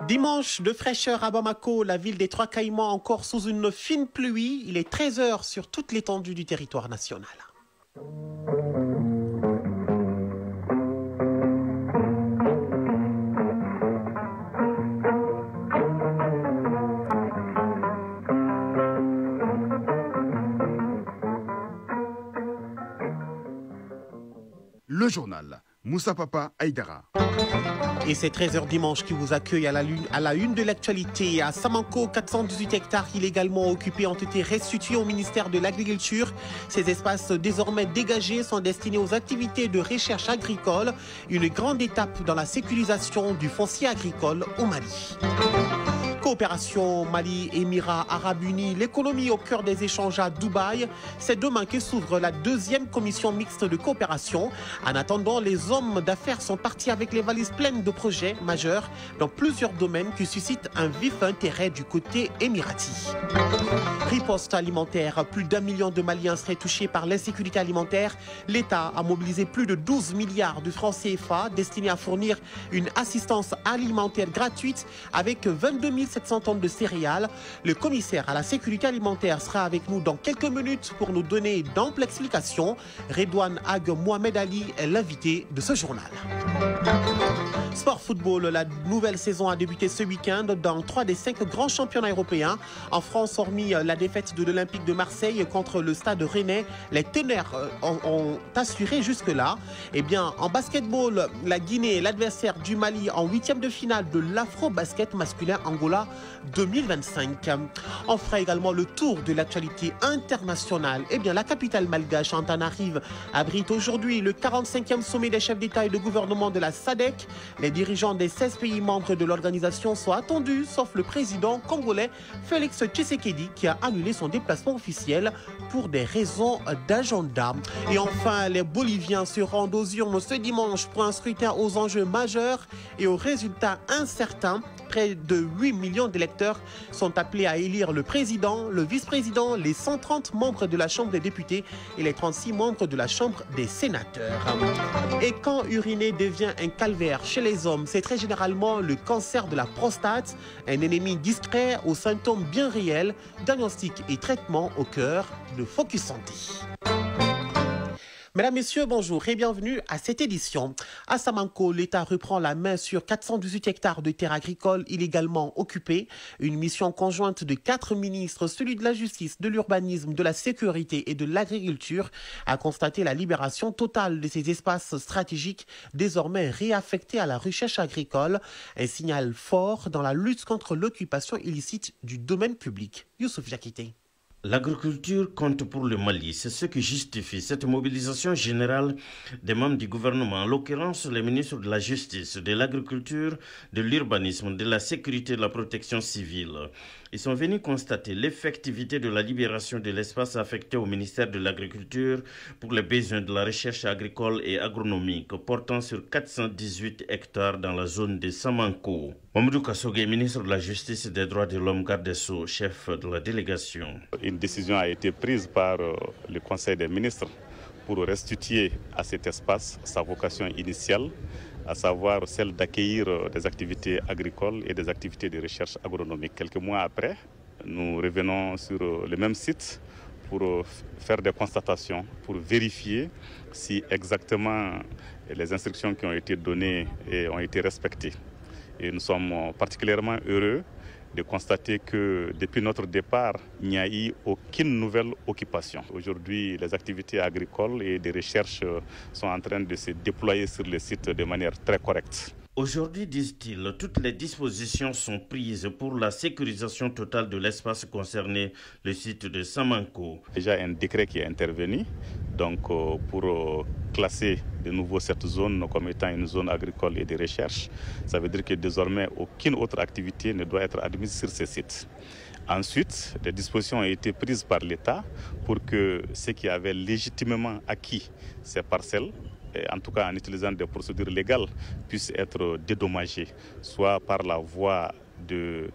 Dimanche de fraîcheur à Bamako, la ville des Trois Caïmans encore sous une fine pluie. Il est 13 h sur toute l'étendue du territoire national. Le journal Moussa Papa Aïdara. Et c'est 13 h dimanche qui vous accueille à la une de l'actualité. À Samanko, 418 hectares illégalement occupés ont été restitués au ministère de l'Agriculture. Ces espaces désormais dégagés sont destinés aux activités de recherche agricole, une grande étape dans la sécurisation du foncier agricole au Mali. Coopération Mali-Émirats Arabes Unis, l'économie au cœur des échanges à Dubaï. C'est demain que s'ouvre la deuxième commission mixte de coopération. En attendant, les hommes d'affaires sont partis avec les valises pleines de projets majeurs dans plusieurs domaines qui suscitent un vif intérêt du côté émirati. Riposte alimentaire, plus d'1 million de Maliens seraient touchés par l'insécurité alimentaire. L'État a mobilisé plus de 12 milliards de francs CFA destinés à fournir une assistance alimentaire gratuite avec 22 700 tonnes de céréales. Le commissaire à la sécurité alimentaire sera avec nous dans quelques minutes pour nous donner d'amples explications. Redouane Ag Mohamed Ali est l'invité de ce journal. Sport football, la nouvelle saison a débuté ce week-end dans 3 des 5 grands championnats européens. En France, hormis la défaite de l'Olympique de Marseille contre le Stade Rennais, les ténèbres ont assuré jusque-là. Eh bien, en basketball, la Guinée est l'adversaire du Mali en 8e de finale de l'Afro-Basket masculin Angola 2025. On fera également le tour de l'actualité internationale. Eh bien, la capitale malgache, Antananarive, abrite aujourd'hui le 45e sommet des chefs d'État et de gouvernement de la SADC. Les dirigeants des 16 pays membres de l'organisation sont attendus, sauf le président congolais Félix Tshisekedi qui a annulé son déplacement officiel pour des raisons d'agenda. Et enfin, les Boliviens se rendent aux urnes ce dimanche pour un scrutin aux enjeux majeurs et aux résultats incertains. Près de 8 millions d'électeurs sont appelés à élire le président, le vice-président, les 130 membres de la Chambre des députés et les 36 membres de la Chambre des sénateurs. Et quand uriner devient un calvaire chez les hommes, c'est très généralement le cancer de la prostate, un ennemi discret aux symptômes bien réels, diagnostic et traitement au cœur de Focus Santé. Mesdames, Messieurs, bonjour et bienvenue à cette édition. À Samanko, l'État reprend la main sur 418 hectares de terres agricoles illégalement occupées. Une mission conjointe de 4 ministres, celui de la justice, de l'urbanisme, de la sécurité et de l'agriculture, a constaté la libération totale de ces espaces stratégiques désormais réaffectés à la recherche agricole. Un signal fort dans la lutte contre l'occupation illicite du domaine public. Youssouf Yakité. L'agriculture compte pour le Mali, c'est ce qui justifie cette mobilisation générale des membres du gouvernement, en l'occurrence les ministres de la Justice, de l'Agriculture, de l'Urbanisme, de la Sécurité et de la Protection civile. Ils sont venus constater l'effectivité de la libération de l'espace affecté au ministère de l'Agriculture pour les besoins de la recherche agricole et agronomique, portant sur 418 hectares dans la zone de Samanko. Mamadou Kassogué, ministre de la Justice et des Droits de l'Homme, garde des Sceaux, chef de la délégation. Une décision a été prise par le Conseil des ministres pour restituer à cet espace sa vocation initiale, à savoir celle d'accueillir des activités agricoles et des activités de recherche agronomique. Quelques mois après, nous revenons sur le même site pour faire des constatations, pour vérifier si exactement les instructions qui ont été données ont été respectées. Et nous sommes particulièrement heureux de constater que depuis notre départ, il n'y a eu aucune nouvelle occupation. Aujourd'hui, les activités agricoles et de recherche sont en train de se déployer sur le site de manière très correcte. Aujourd'hui, disent-ils, toutes les dispositions sont prises pour la sécurisation totale de l'espace concerné, le site de Samanko. Déjà un décret qui est intervenu donc, pour classer de nouveau cette zone comme étant une zone agricole et de recherche. Ça veut dire que désormais, aucune autre activité ne doit être admise sur ces sites. Ensuite, des dispositions ont été prises par l'État pour que ceux qui avaient légitimement acquis ces parcelles, en tout cas en utilisant des procédures légales, puissent être dédommagés, soit par la voie de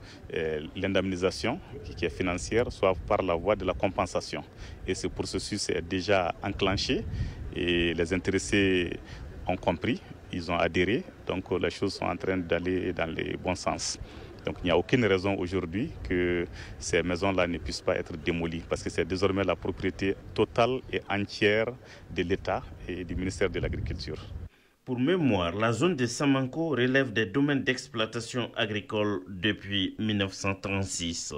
l'indemnisation qui est financière, soit par la voie de la compensation. Et ce processus est déjà enclenché et les intéressés ont compris, ils ont adhéré, donc les choses sont en train d'aller dans le bon sens. Donc il n'y a aucune raison aujourd'hui que ces maisons-là ne puissent pas être démolies parce que c'est désormais la propriété totale et entière de l'État et du ministère de l'Agriculture. Pour mémoire, la zone de Samanco relève des domaines d'exploitation agricole depuis 1936.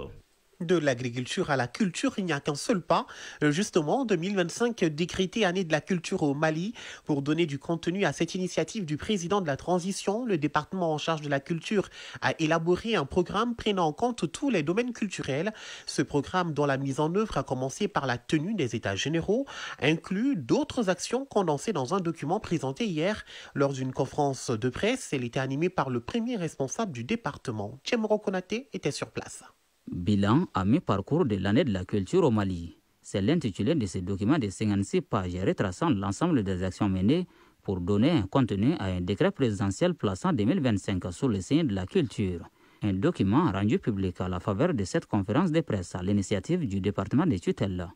De l'agriculture à la culture, il n'y a qu'un seul pas. Justement, 2025 décrété année de la culture au Mali. Pour donner du contenu à cette initiative du président de la transition, le département en charge de la culture a élaboré un programme prenant en compte tous les domaines culturels. Ce programme, dont la mise en œuvre a commencé par la tenue des états généraux, inclut d'autres actions condensées dans un document présenté hier lors d'une conférence de presse. Elle était animée par le premier responsable du département. Tchemro Konaté était sur place. Bilan à mi-parcours de l'année de la culture au Mali. C'est l'intitulé de ce document de 56 pages retraçant l'ensemble des actions menées pour donner un contenu à un décret présidentiel plaçant 2025 sous le signe de la culture. Un document rendu public à la faveur de cette conférence de presse à l'initiative du département de tutelle.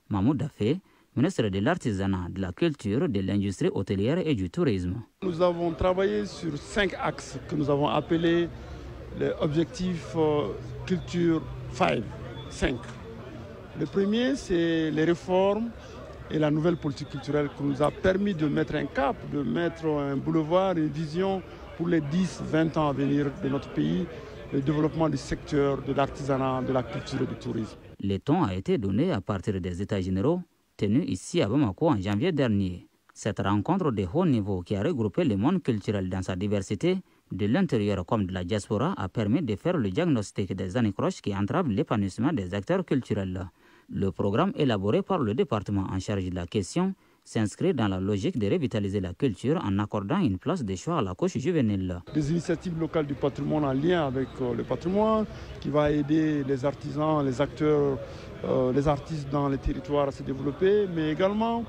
Mahmoud Dafé, ministre de l'Artisanat, de la Culture, de l'Industrie hôtelière et du Tourisme. Nous avons travaillé sur 5 axes que nous avons appelés les objectifs culture 5. Le premier, c'est les réformes et la nouvelle politique culturelle qui nous a permis de mettre un cap, de mettre un boulevard, une vision pour les 10-20 ans à venir de notre pays, le développement du secteur de l'artisanat, de la culture et du tourisme. Le ton a été donné à partir des États généraux tenus ici à Bamako en janvier dernier. Cette rencontre de haut niveau qui a regroupé le monde culturel dans sa diversité, de l'intérieur comme de la diaspora, a permis de faire le diagnostic des anicroches qui entravent l'épanouissement des acteurs culturels. Le programme élaboré par le département en charge de la question s'inscrit dans la logique de revitaliser la culture en accordant une place de choix à la couche juvénile. Des initiatives locales du patrimoine en lien avec le patrimoine qui va aider les artisans, les acteurs, les artistes dans les territoires à se développer, mais également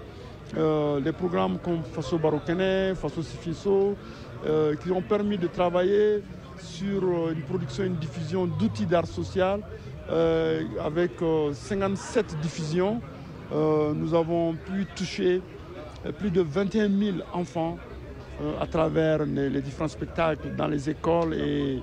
des programmes comme Faso Barokene, Faso Sifiso, qui ont permis de travailler sur une production et une diffusion d'outils d'art social avec 57 diffusions. Nous avons pu toucher plus de 21 000 enfants à travers les différents spectacles dans les écoles et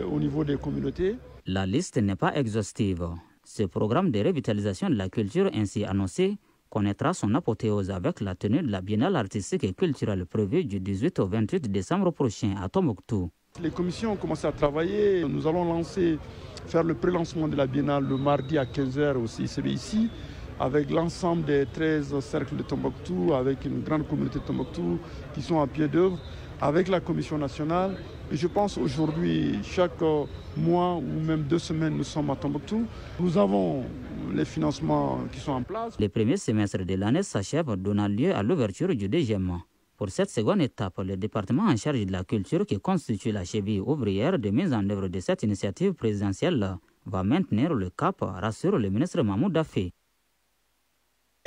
au niveau des communautés. La liste n'est pas exhaustive. Ce programme de revitalisation de la culture ainsi annoncé connaîtra son apothéose avec la tenue de la Biennale artistique et culturelle prévue du 18 au 28 décembre prochain à Tombouctou. Les commissions ont commencé à travailler. Nous allons faire le pré-lancement de la Biennale le mardi à 15h au CICB ici, avec l'ensemble des 13 cercles de Tombouctou, avec une grande communauté de Tombouctou qui sont à pied d'œuvre, avec la Commission nationale. Et je pense aujourd'hui, chaque mois ou même 2 semaines, nous sommes à Tombouctou. Nous avons les financements qui sont en place. Le premier semestre de l'année s'achève, donnant lieu à l'ouverture du deuxième. Pour cette seconde étape, le département en charge de la culture qui constitue la cheville ouvrière de mise en œuvre de cette initiative présidentielle va maintenir le cap, rassure le ministre Mahmoud Dafé.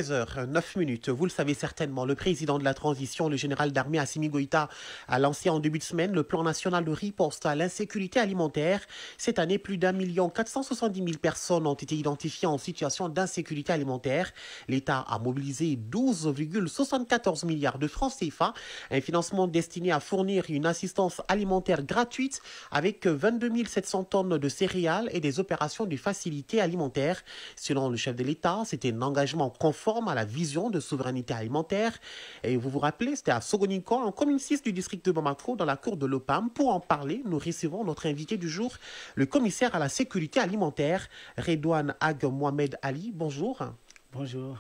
13h09. Vous le savez certainement, le président de la transition, le général d'armée Assimi Goïta, a lancé en début de semaine le plan national de riposte à l'insécurité alimentaire. Cette année, plus d'1 470 000 personnes ont été identifiées en situation d'insécurité alimentaire. L'État a mobilisé 12,74 milliards de francs CFA, un financement destiné à fournir une assistance alimentaire gratuite avec 22 700 tonnes de céréales et des opérations de facilité alimentaire. Selon le chef de l'État, c'était un engagement conforme à la vision de souveraineté alimentaire. Et vous vous rappelez, c'était à Sogoninko, en commune 6 du district de Bamako, dans la cour de l'OPAM. Pour en parler, nous recevons notre invité du jour, le commissaire à la sécurité alimentaire, Redouane Ag Mohamed Ali. Bonjour. Bonjour.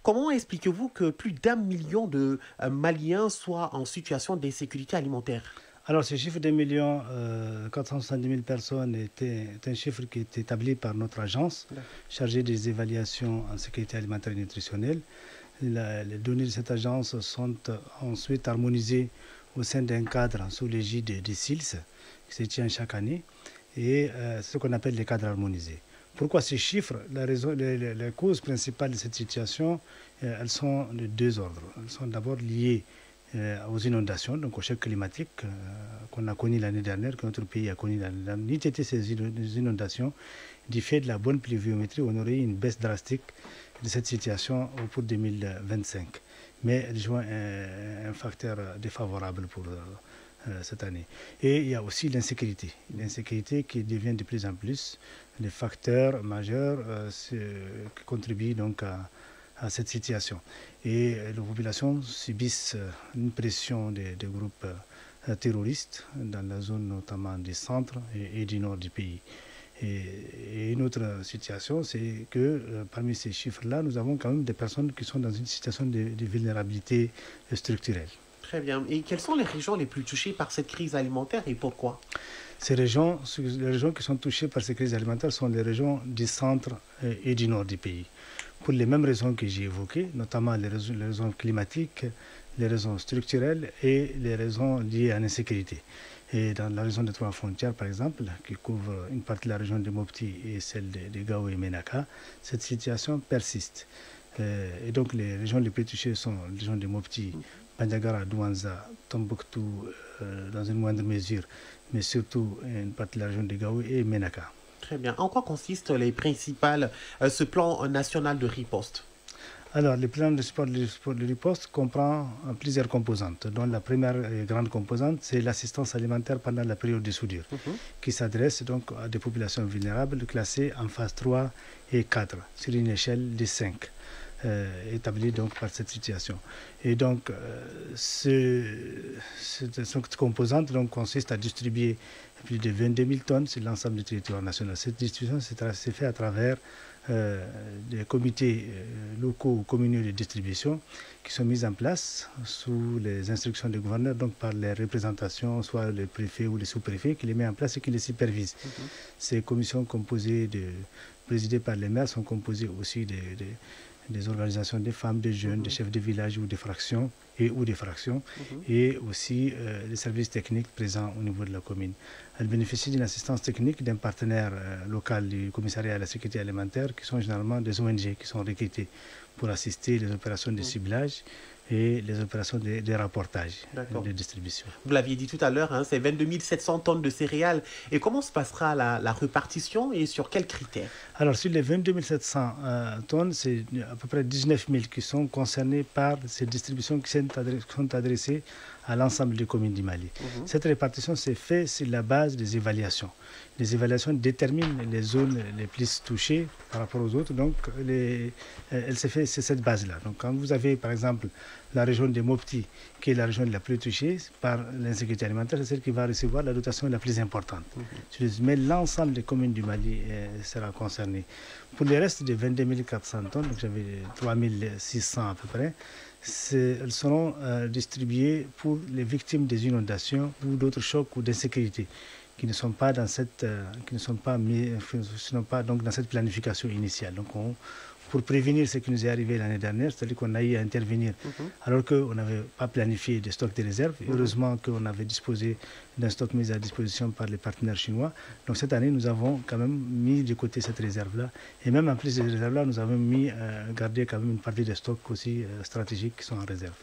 Comment expliquez-vous que plus d'1 million de Maliens soient en situation d'insécurité alimentaire? Alors, ce chiffre de 1 470 000 personnes est un chiffre qui est établi par notre agence chargée des évaluations en sécurité alimentaire et nutritionnelle. Les données de cette agence sont ensuite harmonisées au sein d'un cadre sous l'égide des SILS qui se tient chaque année et ce qu'on appelle les cadres harmonisés. Pourquoi ces chiffres? Les causes principales de cette situation, elles sont de 2 ordres. Elles sont d'abord liées aux inondations, donc au choc climatique qu'on a connu l'année dernière, que notre pays a connu l'année dernière. N'eût été ces inondations, du fait de la bonne pluviométrie, on aurait eu une baisse drastique de cette situation pour 2025. Mais elle joue un facteur défavorable pour cette année. Et il y a aussi l'insécurité qui devient de plus en plus des facteurs majeurs qui contribuent donc à cette situation. Et les populations subissent une pression des groupes terroristes dans la zone notamment du centre et du nord du pays. Et une autre situation, c'est que parmi ces chiffres-là, nous avons quand même des personnes qui sont dans une situation de vulnérabilité structurelle. Très bien. Et quelles sont les régions les plus touchées par cette crise alimentaire et pourquoi? Les régions qui sont touchées par ces crises alimentaires sont les régions du centre et du nord du pays. Pour les mêmes raisons que j'ai évoquées, notamment les raisons climatiques, les raisons structurelles et les raisons liées à l'insécurité. Et dans la région des Trois Frontières, par exemple, qui couvre une partie de la région de Mopti et celle de Gao et Menaka, cette situation persiste. Et donc les régions les plus touchées sont les régions de Mopti, Bandiagara, Douanza, Tombouctou, dans une moindre mesure, mais surtout une partie de la région de Gao et Menaka. Très bien. En quoi consiste ce plan national de riposte? Alors, le plan de support de riposte comprend plusieurs composantes, dont la première et grande composante, c'est l'assistance alimentaire pendant la période de soudure, qui s'adresse donc à des populations vulnérables classées en phase 3 et 4, sur une échelle de 5. Établi donc par cette situation. Et donc, cette composante donc, consiste à distribuer plus de 22 000 tonnes sur l'ensemble du territoire national. Cette distribution s'est faite à travers des comités locaux ou communaux de distribution qui sont mis en place sous les instructions du gouverneur, donc par les représentations, soit le préfet ou les sous-préfets qui les met en place et qui les supervisent. Ces commissions présidées par les maires sont composées aussi des organisations des femmes, des jeunes, des chefs de village ou des fractions et aussi les services techniques présents au niveau de la commune. Elle bénéficie d'une assistance technique d'un partenaire local du commissariat à la sécurité alimentaire qui sont généralement des ONG qui sont recrutés pour assister les opérations de ciblage et les opérations de rapportage, de distribution. Vous l'aviez dit tout à l'heure, c'est 22 700 tonnes de céréales. Et comment se passera la répartition et sur quels critères? Alors, sur les 22 700 tonnes, c'est à peu près 19 000 qui sont concernés par ces distributions qui sont adressées à l'ensemble des communes du Mali. Cette répartition s'est faite sur la base des évaluations. Les évaluations déterminent les zones les plus touchées par rapport aux autres. Donc, elle s'est faite sur cette base-là. Donc, quand vous avez, par exemple, la région de Mopti, qui est la région la plus touchée par l'insécurité alimentaire, c'est celle qui va recevoir la dotation la plus importante. Mais l'ensemble des communes du Mali sera concerné. Pour le reste des 22 400 tonnes, donc j'avais 3 600 à peu près, elles seront distribuées pour les victimes des inondations ou d'autres chocs ou d'insécurité qui ne sont pas dans cette, donc dans cette planification initiale. Donc pour prévenir ce qui nous est arrivé l'année dernière, c'est-à-dire qu'on a eu à intervenir alors qu'on n'avait pas planifié des stocks de réserve. Heureusement qu'on avait disposé d'un stock mis à disposition par les partenaires chinois. Donc cette année, nous avons quand même mis de côté cette réserve-là. Et même en plus de ces réserves-là, nous avons gardé quand même une partie des stocks aussi stratégiques qui sont en réserve.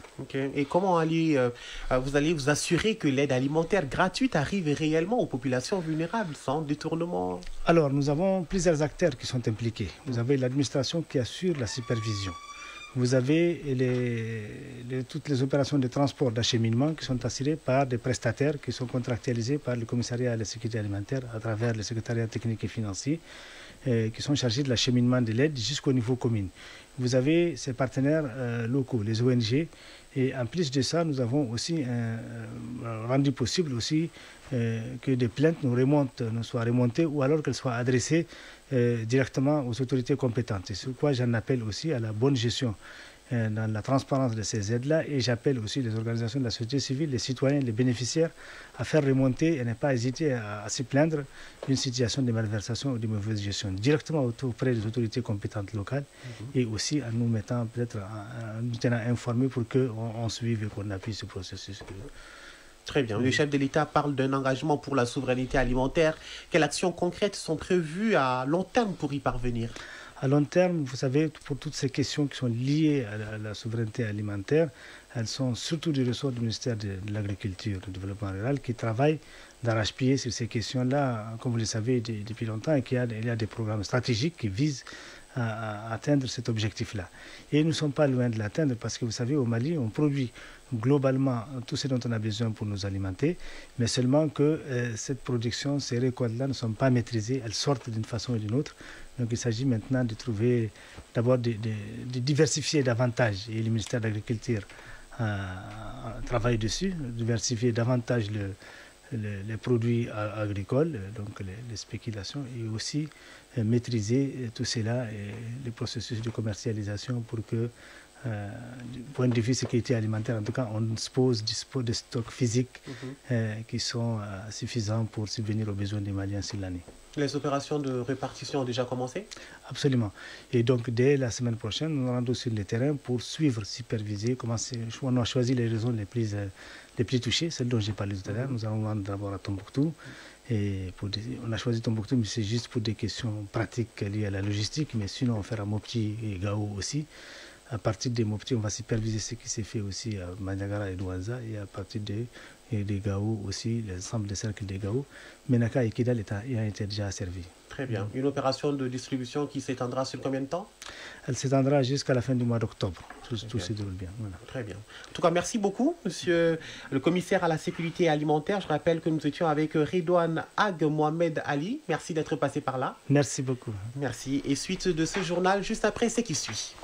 Et comment vous allez vous assurer que l'aide alimentaire gratuite arrive réellement aux populations vulnérables sans détournement? Alors, nous avons plusieurs acteurs qui sont impliqués. Vous avez l'administration qui assure la supervision. Vous avez toutes les opérations de transport, d'acheminement qui sont assurées par des prestataires qui sont contractualisés par le commissariat à la sécurité alimentaire à travers le secrétariat technique et financier qui sont chargés de l'acheminement de l'aide jusqu'au niveau commune. Vous avez ces partenaires locaux, les ONG, et en plus de ça, nous avons aussi rendu possible aussi que des plaintes nous soient remontées ou alors qu'elles soient adressées directement aux autorités compétentes. C'est sur quoi j'en appelle aussi à la bonne gestion dans la transparence de ces aides-là, et j'appelle aussi les organisations de la société civile, les citoyens, les bénéficiaires à faire remonter et ne pas hésiter à se plaindre d'une situation de malversation ou de mauvaise gestion directement auprès des autorités compétentes locales et aussi en nous mettant peut-être en nous tenant informés pour qu'on suive et qu'on appuie ce processus. Très bien. Le chef de l'État parle d'un engagement pour la souveraineté alimentaire. Quelles actions concrètes sont prévues à long terme pour y parvenir? À long terme, vous savez, pour toutes ces questions qui sont liées à la souveraineté alimentaire, elles sont surtout du ressort du ministère de l'Agriculture et du Développement rural qui travaille d'arrache-pied sur ces questions-là, comme vous le savez, depuis longtemps, et il y a des programmes stratégiques qui visent à atteindre cet objectif-là. Et nous ne sommes pas loin de l'atteindre parce que vous savez, au Mali, on produit globalement tout ce dont on a besoin pour nous alimenter, mais seulement que cette production, ces récoltes-là ne sont pas maîtrisées, elles sortent d'une façon ou d'une autre. Donc il s'agit maintenant de trouver, d'abord de diversifier davantage, et le ministère de l'Agriculture travaille dessus, diversifier davantage les produits agricoles, donc les spéculations, et aussi maîtriser tout cela et les processus de commercialisation pour que, du point de vue sécurité alimentaire, en tout cas, on dispose de stocks physiques qui sont suffisants pour subvenir aux besoins des Maliens sur l'année. Les opérations de répartition ont déjà commencé? Absolument. Et donc, dès la semaine prochaine, nous nous rendons sur le terrain pour suivre, superviser. On a choisi les régions les plus touchées, celles dont j'ai parlé tout à l'heure. Nous allons rendre d'abord à Tombouctou. Et on a choisi Tombouctou, mais c'est juste pour des questions pratiques liées à la logistique. Mais sinon, on fera Mopti et Gao aussi. À partir des Mopti, on va superviser ce qui s'est fait aussi à Maniagara et Douanza. Et à partir des Gao aussi, l'ensemble des cercles des Gao. Menaka et Kidal a été déjà servi. Très bien. Une opération de distribution qui s'étendra sur combien de temps? Elle s'étendra jusqu'à la fin du mois d'octobre. Tout se déroule bien. Voilà. Très bien. En tout cas, merci beaucoup, monsieur le commissaire à la sécurité alimentaire. Je rappelle que nous étions avec Redouane Ag Mohamed Ali. Merci d'être passé par là. Merci beaucoup. Merci. Et suite de ce journal, juste après, c'est qui suit.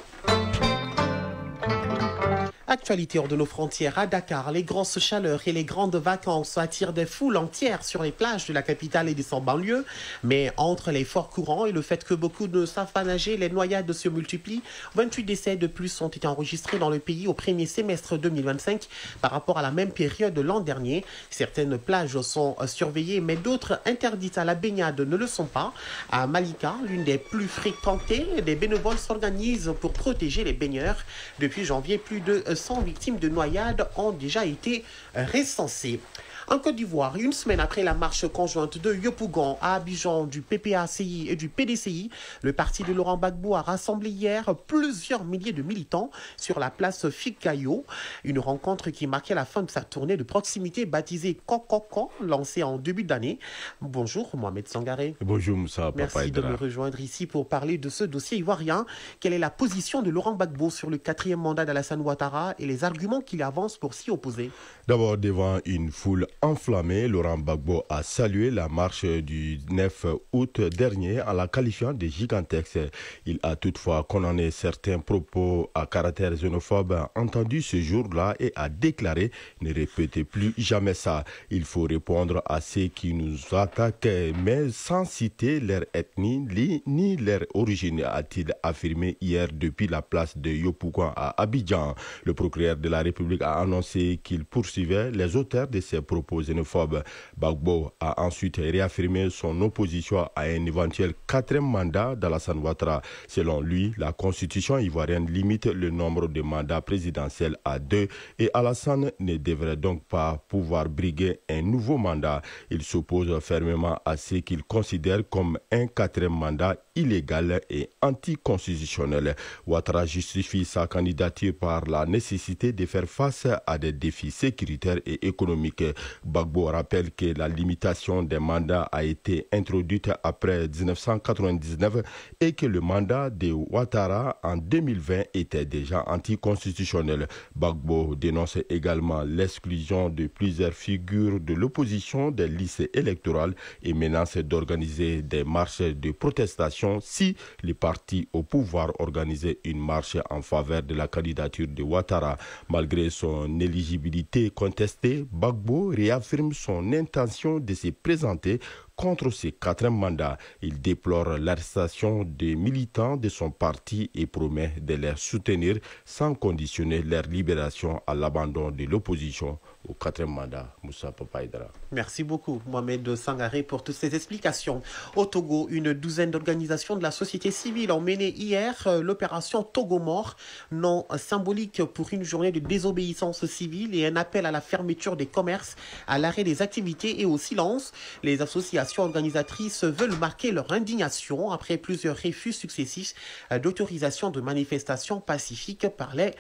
Actualité hors de nos frontières, à Dakar, les grosses chaleurs et les grandes vacances attirent des foules entières sur les plages de la capitale et de son banlieue. Mais entre les forts courants et le fait que beaucoup ne savent pas nager, les noyades se multiplient. 28 décès de plus ont été enregistrés dans le pays au premier semestre 2025 par rapport à la même période de l'an dernier. Certaines plages sont surveillées, mais d'autres interdites à la baignade ne le sont pas. À Malika, l'une des plus fréquentées, des bénévoles s'organisent pour protéger les baigneurs. Depuis janvier, plus de 100 victimes de noyades ont déjà été recensées. En Côte d'Ivoire, une semaine après la marche conjointe de Yopougon à Abidjan du PPACI et du PDCI, le parti de Laurent Gbagbo a rassemblé hier plusieurs milliers de militants sur la place Fikayo. Une rencontre qui marquait la fin de sa tournée de proximité baptisée Kokoko, lancée en début d'année. Bonjour Mohamed Sangaré. Bonjour Moussa Papa. Merci de me rejoindre ici pour parler de ce dossier ivoirien. Quelle est la position de Laurent Gbagbo sur le 4e mandat d'Alassane Ouattara et les arguments qu'il avance pour s'y opposer? D'abord, devant une foule enflammée, Laurent Gbagbo a salué la marche du 9 août dernier en la qualifiant de gigantesque. Il a toutefois condamné certains propos à caractère xénophobe entendus ce jour-là et a déclaré ne répétez plus jamais ça. Il faut répondre à ceux qui nous attaquent, mais sans citer leur ethnie ni leur origine, a-t-il affirmé hier depuis la place de Yopougon à Abidjan. Le procureur de la République a annoncé qu'il poursuivait les auteurs de ces propos xénophobes. Gbagbo a ensuite réaffirmé son opposition à un éventuel 4e mandat d'Alassane Ouattara. Selon lui, la constitution ivoirienne limite le nombre de mandats présidentiels à 2 et Alassane ne devrait donc pas pouvoir briguer un nouveau mandat. Il s'oppose fermement à ce qu'il considère comme un 4e mandat illégal et anticonstitutionnel. Ouattara justifie sa candidature par la nécessité de faire face à des défis sécuritaires et économiques. Gbagbo rappelle que la limitation des mandats a été introduite après 1999 et que le mandat de Ouattara en 2020 était déjà anticonstitutionnel. Gbagbo dénonce également l'exclusion de plusieurs figures de l'opposition des listes électorales et menace d'organiser des marches de protestation si les partis au pouvoir organisaient une marche en faveur de la candidature de Ouattara. Malgré son éligibilité contestée, Gbagbo réaffirme son intention de se présenter contre ses 4e mandats. Il déplore l'arrestation des militants de son parti et promet de les soutenir sans conditionner leur libération à l'abandon de l'opposition au 4e mandat. Moussa Papa Aïdara. Merci beaucoup Mohamed Sangaré pour toutes ces explications. Au Togo, une douzaine d'organisations de la société civile ont mené hier l'opération Togo Mort, nom symbolique pour une journée de désobéissance civile et un appel à la fermeture des commerces, à l'arrêt des activités et au silence. Les associations organisatrices veulent marquer leur indignation après plusieurs refus successifs d'autorisation de manifestations pacifiques par les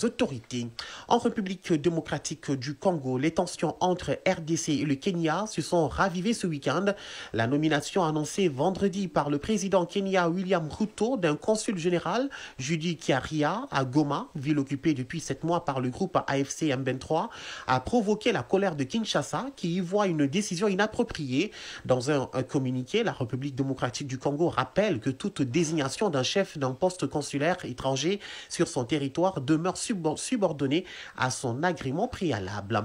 autorités. En République démocratique du Congo, Congo, les tensions entre RDC et le Kenya se sont ravivées ce week-end. La nomination annoncée vendredi par le président Kenya William Ruto d'un consul général, Judy Kiaria, à Goma, ville occupée depuis 7 mois par le groupe AFC M23, a provoqué la colère de Kinshasa qui y voit une décision inappropriée. Dans un communiqué, la République démocratique du Congo rappelle que toute désignation d'un chef d'un poste consulaire étranger sur son territoire demeure subordonnée à son agrément préalable.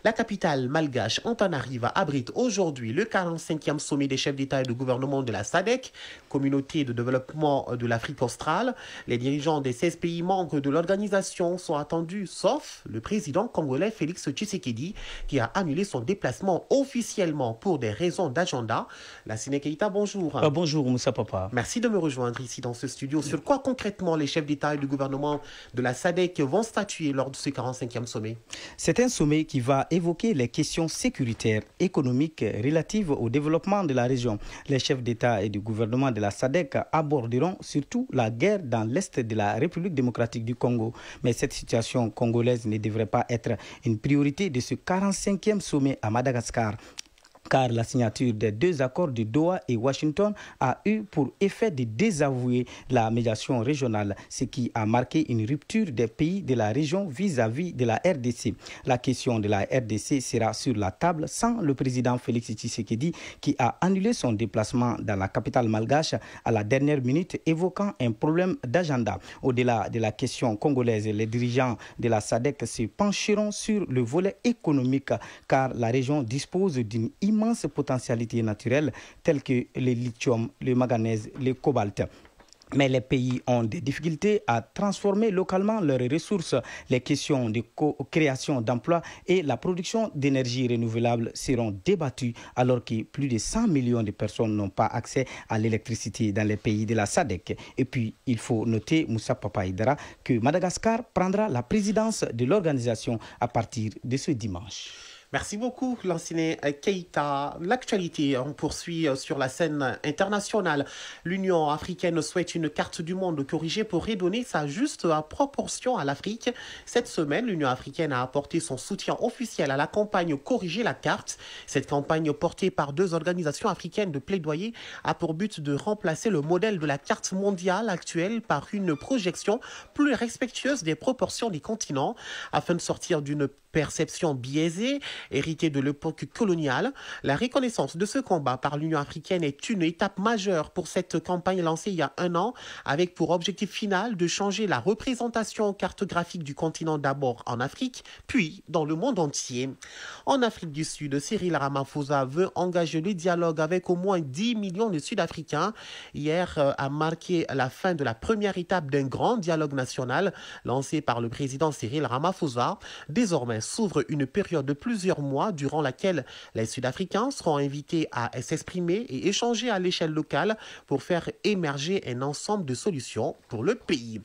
La capitale malgache Antananarivo abrite aujourd'hui le 45e sommet des chefs d'État et de gouvernement de la SADC, communauté de développement de l'Afrique australe. Les dirigeants des 16 pays membres de l'organisation sont attendus, sauf le président congolais Félix Tshisekedi, qui a annulé son déplacement officiellement pour des raisons d'agenda. La Keïta, bonjour. Bonjour Moussa Papa. Merci de me rejoindre ici dans ce studio. Sur quoi concrètement les chefs d'État et de gouvernement de la SADC vont statuer lors de ce 45e sommet? C'est un sommet qui va évoquer les questions sécuritaires, économiques relatives au développement de la région. Les chefs d'État et du gouvernement de la SADC aborderont surtout la guerre dans l'est de la République démocratique du Congo. Mais cette situation congolaise ne devrait pas être une priorité de ce 45e sommet à Madagascar, car la signature des 2 accords de Doha et Washington a eu pour effet de désavouer la médiation régionale, ce qui a marqué une rupture des pays de la région vis-à-vis de la RDC. La question de la RDC sera sur la table sans le président Félix Tshisekedi qui a annulé son déplacement dans la capitale malgache à la dernière minute, évoquant un problème d'agenda. Au-delà de la question congolaise, les dirigeants de la SADC se pencheront sur le volet économique, car la région dispose d'une immense potentialité naturelle telles que le lithium, le manganèse, le cobalt. Mais les pays ont des difficultés à transformer localement leurs ressources. Les questions de création d'emplois et la production d'énergie renouvelable seront débattues alors que plus de 100 millions de personnes n'ont pas accès à l'électricité dans les pays de la SADC. Et puis, il faut noter, Moussa Papa Aïdara, que Madagascar prendra la présidence de l'organisation à partir de ce dimanche. Merci beaucoup, Lansine Keïta. L'actualité, on poursuit sur la scène internationale. L'Union africaine souhaite une carte du monde corrigée pour redonner sa juste proportion à l'Afrique. Cette semaine, l'Union africaine a apporté son soutien officiel à la campagne Corriger la carte. Cette campagne portée par 2 organisations africaines de plaidoyer a pour but de remplacer le modèle de la carte mondiale actuelle par une projection plus respectueuse des proportions des continents, afin de sortir d'une perception biaisée héritée de l'époque coloniale. La reconnaissance de ce combat par l'Union africaine est une étape majeure pour cette campagne lancée il y a 1 an, avec pour objectif final de changer la représentation cartographique du continent, d'abord en Afrique, puis dans le monde entier. En Afrique du Sud, Cyril Ramaphosa veut engager le dialogue avec au moins 10 millions de Sud-Africains. Hier a marqué la fin de la première étape d'un grand dialogue national lancé par le président Cyril Ramaphosa. Désormais, s'ouvre une période de plusieurs mois durant laquelle les Sud-Africains seront invités à s'exprimer et échanger à l'échelle locale pour faire émerger un ensemble de solutions pour le pays.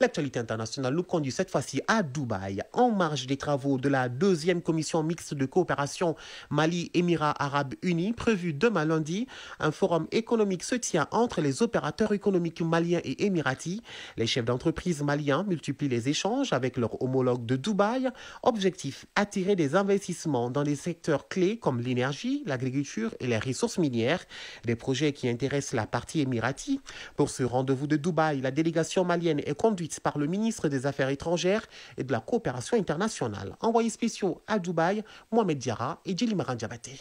L'actualité internationale nous conduit cette fois-ci à Dubaï, en marge des travaux de la 2e commission mixte de coopération Mali-Émirats Arabes Unis, prévue demain lundi. Un forum économique se tient entre les opérateurs économiques maliens et émiratis. Les chefs d'entreprise maliens multiplient les échanges avec leurs homologues de Dubaï. Objectif, attirer des investissements dans des secteurs clés comme l'énergie, l'agriculture et les ressources minières. Des projets qui intéressent la partie émirati. Pour ce rendez-vous de Dubaï, la délégation malienne est conduite par le ministre des Affaires étrangères et de la coopération internationale. Envoyés spéciaux à Dubaï, Mohamed Diarra et Djili Marandiabaté.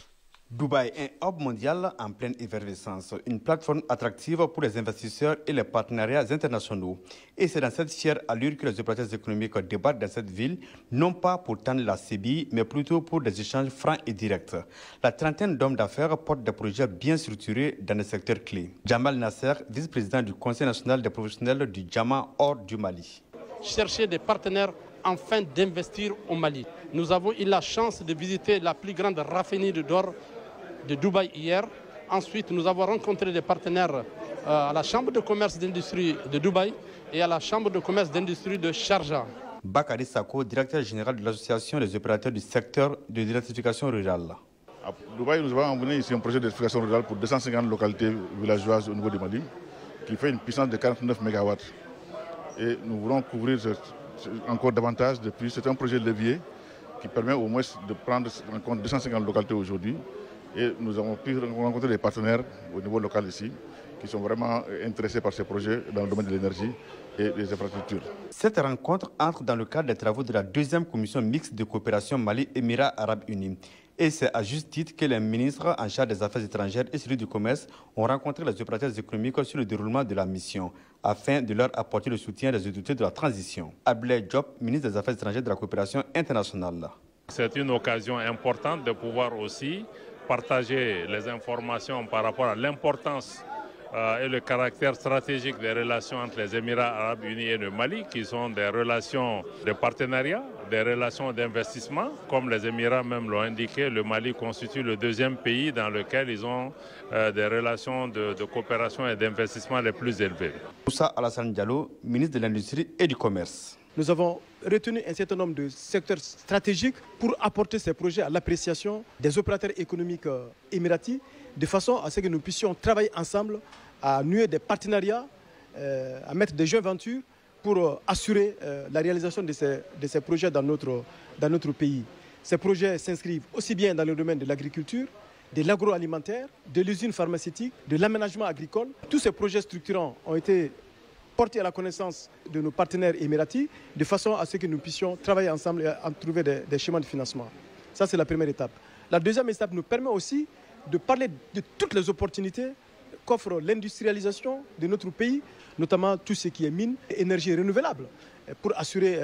Dubaï, un hub mondial en pleine effervescence, une plateforme attractive pour les investisseurs et les partenariats internationaux. Et c'est dans cette fière allure que les opérateurs économiques débattent dans cette ville, non pas pour tendre la CBI, mais plutôt pour des échanges francs et directs. La trentaine d'hommes d'affaires portent des projets bien structurés dans des secteurs clés. Jamal Nasser, vice-président du Conseil national des professionnels du Diamant hors du Mali. Chercher des partenaires afin d'investir au Mali. Nous avons eu la chance de visiter la plus grande raffinerie d'or de Dubaï hier. Ensuite, nous avons rencontré des partenaires à la Chambre de commerce d'industrie de Dubaï et à la Chambre de commerce d'industrie de Sharjah. Bakary Sako, directeur général de l'association des opérateurs du secteur de l'électrification rurale. À Dubaï, nous avons emmené ici un projet d'électrification rurale pour 250 localités villageoises au niveau du Mali, qui fait une puissance de 49 MW. Et nous voulons couvrir encore davantage depuis. C'est un projet levier qui permet au moins de prendre en compte 250 localités aujourd'hui. Et nous avons pu rencontrer des partenaires au niveau local ici qui sont vraiment intéressés par ces projets dans le domaine de l'énergie et des infrastructures. Cette rencontre entre dans le cadre des travaux de la deuxième commission mixte de coopération Mali-Émirats Arabes Unis. Et c'est à juste titre que les ministres en charge des affaires étrangères et celui du commerce ont rencontré les opérateurs économiques sur le déroulement de la mission, afin de leur apporter le soutien des autorités de la transition. Abdoulaye Diop, ministre des Affaires étrangères et de la coopération internationale. C'est une occasion importante de pouvoir aussi partager les informations par rapport à l'importance et le caractère stratégique des relations entre les Émirats Arabes Unis et le Mali, qui sont des relations de partenariat, des relations d'investissement. Comme les Émirats même l'ont indiqué, le Mali constitue le deuxième pays dans lequel ils ont des relations de coopération et d'investissement les plus élevées. Moussa Alassane Diallo, ministre de l'Industrie et du Commerce. Nous avons retenu un certain nombre de secteurs stratégiques pour apporter ces projets à l'appréciation des opérateurs économiques émiratis, de façon à ce que nous puissions travailler ensemble, à nouer des partenariats, à mettre des joint ventures pour assurer la réalisation de ces projets dans notre pays. Ces projets s'inscrivent aussi bien dans le domaine de l'agriculture, de l'agroalimentaire, de l'usine pharmaceutique, de l'aménagement agricole. Tous ces projets structurants ont été portés à la connaissance de nos partenaires émiratis, de façon à ce que nous puissions travailler ensemble et trouver des schémas de financement. Ça, c'est la première étape. La deuxième étape nous permet aussi de parler de toutes les opportunités qu'offre l'industrialisation de notre pays, notamment tout ce qui est mines et énergie renouvelable, pour assurer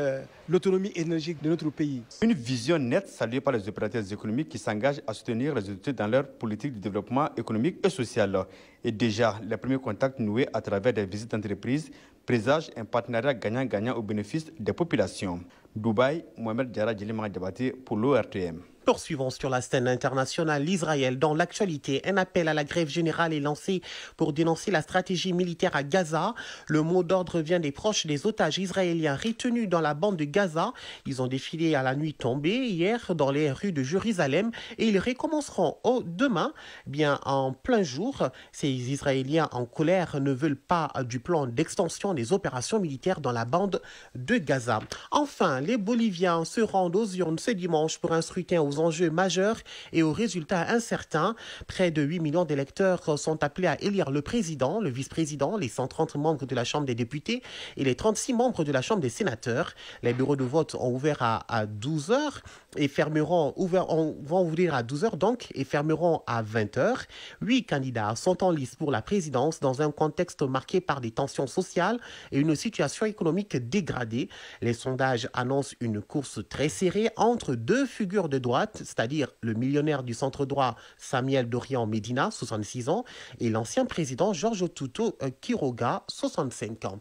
l'autonomie énergétique de notre pays. Une vision nette saluée par les opérateurs économiques qui s'engagent à soutenir les autorités dans leur politique de développement économique et social. Et déjà, les premiers contacts noués à travers des visites d'entreprise présagent un partenariat gagnant-gagnant au bénéfice des populations. Dubaï, Mohamed Diarra Djelima Diabaté pour l'ORTM. Poursuivons sur la scène internationale. L'Israël, dans l'actualité, un appel à la grève générale est lancé pour dénoncer la stratégie militaire à Gaza. Le mot d'ordre vient des proches des otages israéliens retenus dans la bande de Gaza. Ils ont défilé à la nuit tombée hier dans les rues de Jérusalem et ils recommenceront demain, bien en plein jour. Ces Israéliens en colère ne veulent pas du plan d'extension des opérations militaires dans la bande de Gaza. Enfin, les Boliviens se rendent aux urnes ce dimanche pour un scrutin aux enjeux majeurs et aux résultats incertains. Près de 8 millions d'électeurs sont appelés à élire le président, le vice-président, les 130 membres de la Chambre des députés et les 36 membres de la Chambre des sénateurs. Les bureaux de vote ont ouvert à 12h et vont ouvrir à 12h donc et fermeront à 20h. 8 candidats sont en lice pour la présidence dans un contexte marqué par des tensions sociales et une situation économique dégradée. Les sondages annoncent une course très serrée entre deux figures de droite, c'est-à-dire le millionnaire du centre-droit Samuel Dorian Medina, 66 ans, et l'ancien président Georges Tuto Quiroga, 65 ans.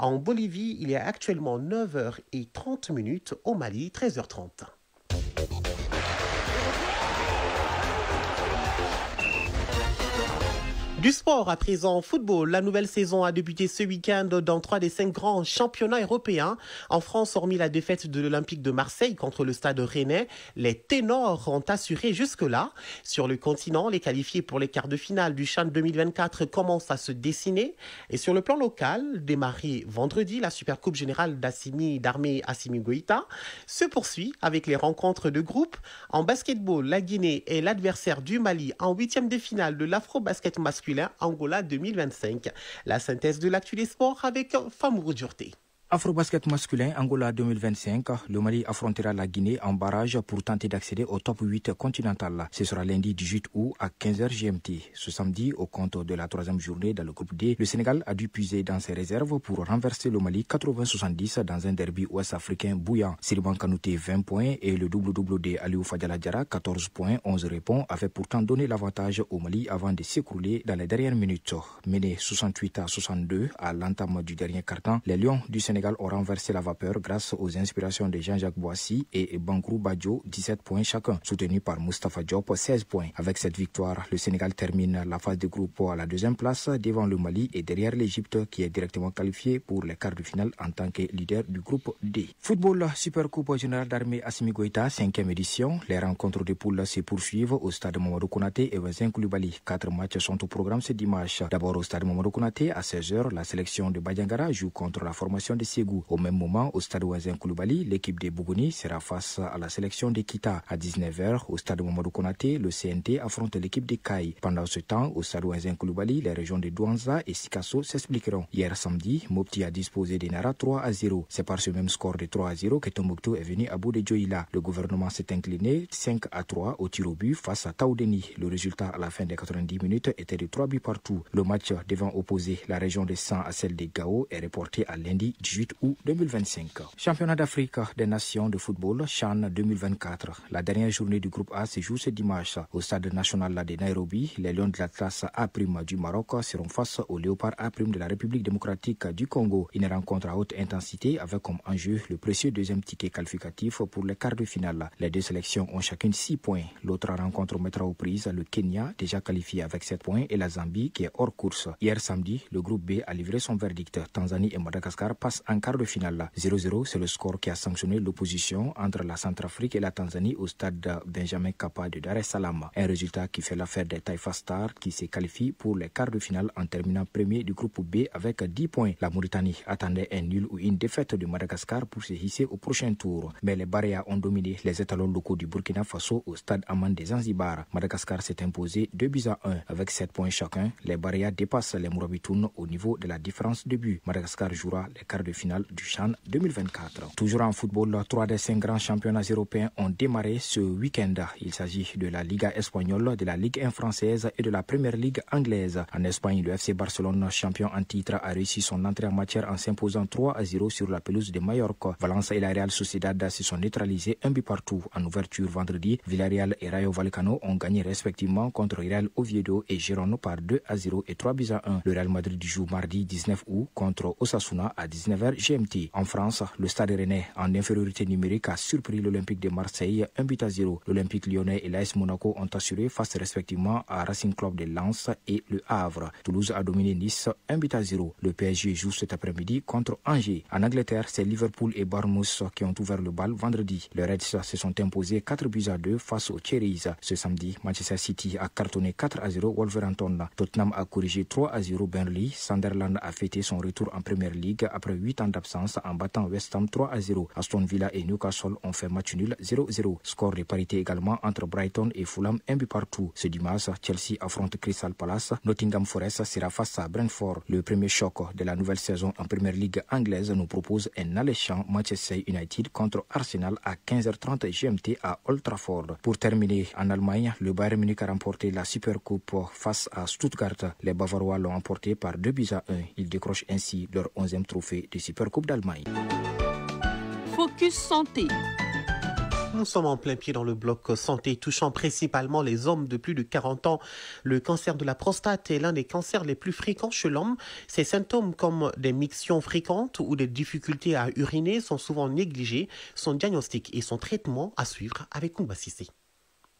En Bolivie, il est actuellement 9h30, au Mali, 13h30. Du sport à présent, football. La nouvelle saison a débuté ce week-end dans 3 des 5 grands championnats européens. En France, hormis la défaite de l'Olympique de Marseille contre le Stade Rennais, les ténors ont assuré jusque-là. Sur le continent, les qualifiés pour les quarts de finale du CHAN 2024 commencent à se dessiner. Et sur le plan local, démarré vendredi, la Supercoupe générale d'Armée Assimi Goïta se poursuit avec les rencontres de groupe. En basketball, la Guinée est l'adversaire du Mali en 8e de finale de l'Afro-Basket masculin Angola 2025. La synthèse de l'actu des sports avec Famourou Djurté. Afrobasket masculin Angola 2025, le Mali affrontera la Guinée en barrage pour tenter d'accéder au top 8 continental. Ce sera lundi 18 août à 15h GMT. Ce samedi, au compte de la 3e journée dans le groupe D, le Sénégal a dû puiser dans ses réserves pour renverser le Mali 80-70 dans un derby ouest-africain bouillant. Siriban Kanouté 20 points et le double-double de Aliou Fadjala Diarra 14 points, 11 réponds avaient pourtant donné l'avantage au Mali avant de s'écrouler dans les dernières minutes. Menés 68-62 à l'entame du dernier quart-temps, les Lions du Sénégal ont renversé la vapeur grâce aux inspirations de Jean-Jacques Boissy et Bangrou Badjo, 17 points chacun, soutenus par Moustapha Diop, 16 points. Avec cette victoire, le Sénégal termine la phase de groupe à la 2e place devant le Mali et derrière l'Égypte qui est directement qualifiée pour les quarts de finale en tant que leader du groupe D. Football, Supercoupe générale d'Armée Assimi Goïta, 5e édition. Les rencontres de poules se poursuivent au stade Mamadou Konaté et Vincent Koulibaly. 4 matchs sont au programme ce dimanche. D'abord au stade Mamadou Konaté à 16h, la sélection de Badiangara joue contre la formation de Ségou. Au même moment, au stade Ouazin Koulibaly, l'équipe des Bougouni sera face à la sélection des Kita. À 19h, au stade Mamadou Konaté, le CNT affronte l'équipe des Cailles. Pendant ce temps, au stade Ouazin Koulibaly, les régions de Douanza et Sikasso s'expliqueront. Hier samedi, Mopti a disposé des Nara 3-0. C'est par ce même score de 3-0 que Tombouctou est venu à bout de Djoïla. Le gouvernement s'est incliné 5-3 au tir au but face à Taoudeni. Le résultat à la fin des 90 minutes était de 3 buts partout. Le match devant opposer la région de San à celle des Gao est reporté à lundi 18 août 2025. Championnat d'Afrique des nations de football CHAN 2024. La dernière journée du groupe A se joue ce dimanche. Au stade national de Nairobi, les Lions de l'Atlas A' du Maroc seront face aux Léopards A' de la République démocratique du Congo. Une rencontre à haute intensité avec comme enjeu le précieux deuxième ticket qualificatif pour les quarts de finale. Les deux sélections ont chacune 6 points. L'autre rencontre mettra aux prises le Kenya, déjà qualifié avec 7 points, et la Zambie qui est hors course. Hier samedi, le groupe B a livré son verdict. Tanzanie et Madagascar passent en quart de finale. 0-0, c'est le score qui a sanctionné l'opposition entre la Centrafrique et la Tanzanie au stade Benjamin Kappa de Dar es Salaam. Un résultat qui fait l'affaire des Taifa Stars qui se qualifient pour les quarts de finale en terminant premier du groupe B avec 10 points. La Mauritanie attendait un nul ou une défaite de Madagascar pour se hisser au prochain tour. Mais les Baréas ont dominé les étalons locaux du Burkina Faso au stade Amman des Zanzibar. Madagascar s'est imposé 2-1 avec 7 points chacun. Les Baréas dépassent les Mourabitoun au niveau de la différence de but. Madagascar jouera les quarts de finale du CHAN 2024. Toujours en football, 3 des 5 grands championnats européens ont démarré ce week-end. Il s'agit de la Liga espagnole, de la Ligue 1 française et de la Première Ligue anglaise. En Espagne, le FC Barcelone, champion en titre, a réussi son entrée en matière en s'imposant 3-0 sur la pelouse de Mallorca. Valence et la Real Sociedad se sont neutralisés un but partout. En ouverture vendredi, Villarreal et Rayo Vallecano ont gagné respectivement contre Real Oviedo et Girona par 2-0 et 3-1. Le Real Madrid joue mardi 19 août contre Osasuna à 19h GMT. En France, le Stade Rennais en infériorité numérique a surpris l'Olympique de Marseille 1-0. L'Olympique Lyonnais et l'AS Monaco ont assuré face respectivement à Racing Club de Lens et Le Havre. Toulouse a dominé Nice 1-0. Le PSG joue cet après-midi contre Angers. En Angleterre, c'est Liverpool et Bournemouth qui ont ouvert le bal vendredi. Les Reds se sont imposés 4-2 face aux Cherries. Ce samedi, Manchester City a cartonné 4-0 Wolverhampton. Tottenham a corrigé 3-0 Burnley. Sunderland a fêté son retour en Premier League après 8 ans d'absence en battant West Ham 3-0. Aston Villa et Newcastle ont fait match nul 0-0. Score de parité également entre Brighton et Fulham, un but partout. Ce dimanche, Chelsea affronte Crystal Palace. Nottingham Forest sera face à Brentford. Le premier choc de la nouvelle saison en Premier League anglaise nous propose un alléchant Manchester United contre Arsenal à 15h30 GMT à Old Trafford. Pour terminer, en Allemagne, le Bayern Munich a remporté la Supercoupe face à Stuttgart. Les Bavarois l'ont emporté par 2-1. Ils décrochent ainsi leur 11e trophée de Supercoupe d'Allemagne. Focus Santé. Nous sommes en plein pied dans le bloc santé touchant principalement les hommes de plus de 40 ans. Le cancer de la prostate est l'un des cancers les plus fréquents chez l'homme. Ces symptômes comme des mictions fréquentes ou des difficultés à uriner sont souvent négligés. Son diagnostic et son traitement à suivre avec Koumba Sissé.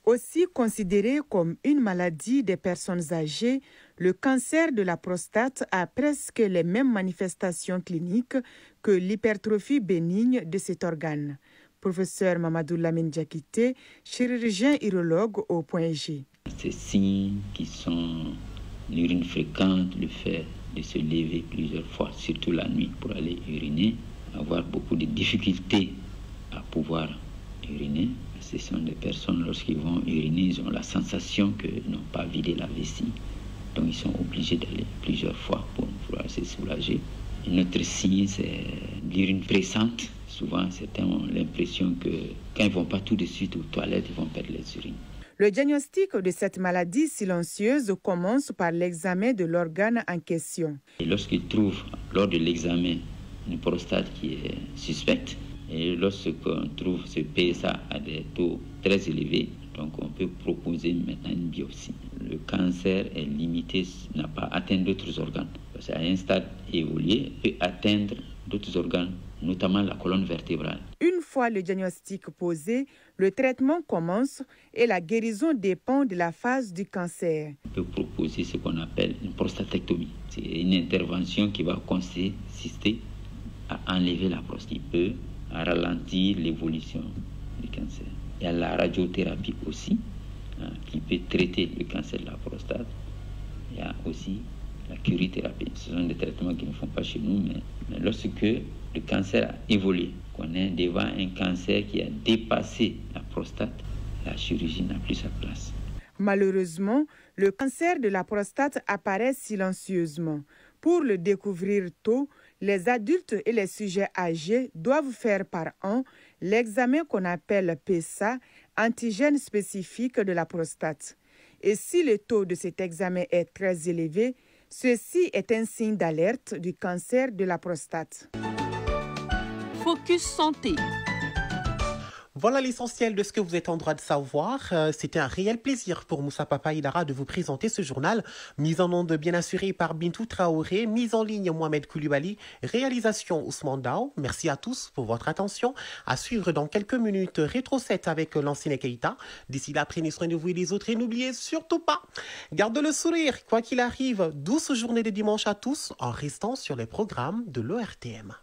Aussi considéré comme une maladie des personnes âgées, le cancer de la prostate a presque les mêmes manifestations cliniques que l'hypertrophie bénigne de cet organe. Professeur Mamadou Lamine Diakité, chirurgien urologue au Point G. Ces signes qui sont l'urine fréquente, le fait de se lever plusieurs fois, surtout la nuit pour aller uriner, avoir beaucoup de difficultés à pouvoir uriner. Ce sont des personnes, lorsqu'ils vont uriner, ils ont la sensation qu'ils n'ont pas vidé la vessie. Donc ils sont obligés d'aller plusieurs fois pour pouvoir se soulager. Un autre signe, c'est l'urine pressante. Souvent, certains ont l'impression que quand ils ne vont pas tout de suite aux toilettes, ils vont perdre les urines. Le diagnostic de cette maladie silencieuse commence par l'examen de l'organe en question. Et lorsqu'ils trouvent, lors de l'examen, une prostate qui est suspecte, et lorsqu'on trouve ce PSA à des taux très élevés, donc on peut proposer maintenant une biopsie. Le cancer est limité, n'a pas atteint d'autres organes. Parce qu'à un stade évolué, il peut atteindre d'autres organes, notamment la colonne vertébrale. Une fois le diagnostic posé, le traitement commence et la guérison dépend de la phase du cancer. On peut proposer ce qu'on appelle une prostatectomie. C'est une intervention qui va consister à enlever la prostate, qui peut ralentir l'évolution du cancer. Il y a la radiothérapie aussi, qui peut traiter le cancer de la prostate. Il y a aussi la curie-thérapie. Ce sont des traitements qui ne font pas chez nous, mais lorsque le cancer a évolué, qu'on est devant un cancer qui a dépassé la prostate, la chirurgie n'a plus sa place. Malheureusement, le cancer de la prostate apparaît silencieusement. Pour le découvrir tôt, les adultes et les sujets âgés doivent faire par an l'examen qu'on appelle PSA, antigène spécifique de la prostate. Et si le taux de cet examen est très élevé, ceci est un signe d'alerte du cancer de la prostate. Focus Santé. Voilà l'essentiel de ce que vous êtes en droit de savoir. C'était un réel plaisir pour Moussa Papa Aïdara de vous présenter ce journal. Mise en onde bien assurée par Bintou Traoré, mise en ligne Mohamed Koulibaly, réalisation Ousmane Dao. Merci à tous pour votre attention. À suivre dans quelques minutes Rétro 7 avec l'ancienne Keïta. D'ici là, prenez soin de vous et des autres et n'oubliez surtout pas, gardez le sourire, quoi qu'il arrive. Douce journée de dimanche à tous en restant sur les programmes de l'ORTM.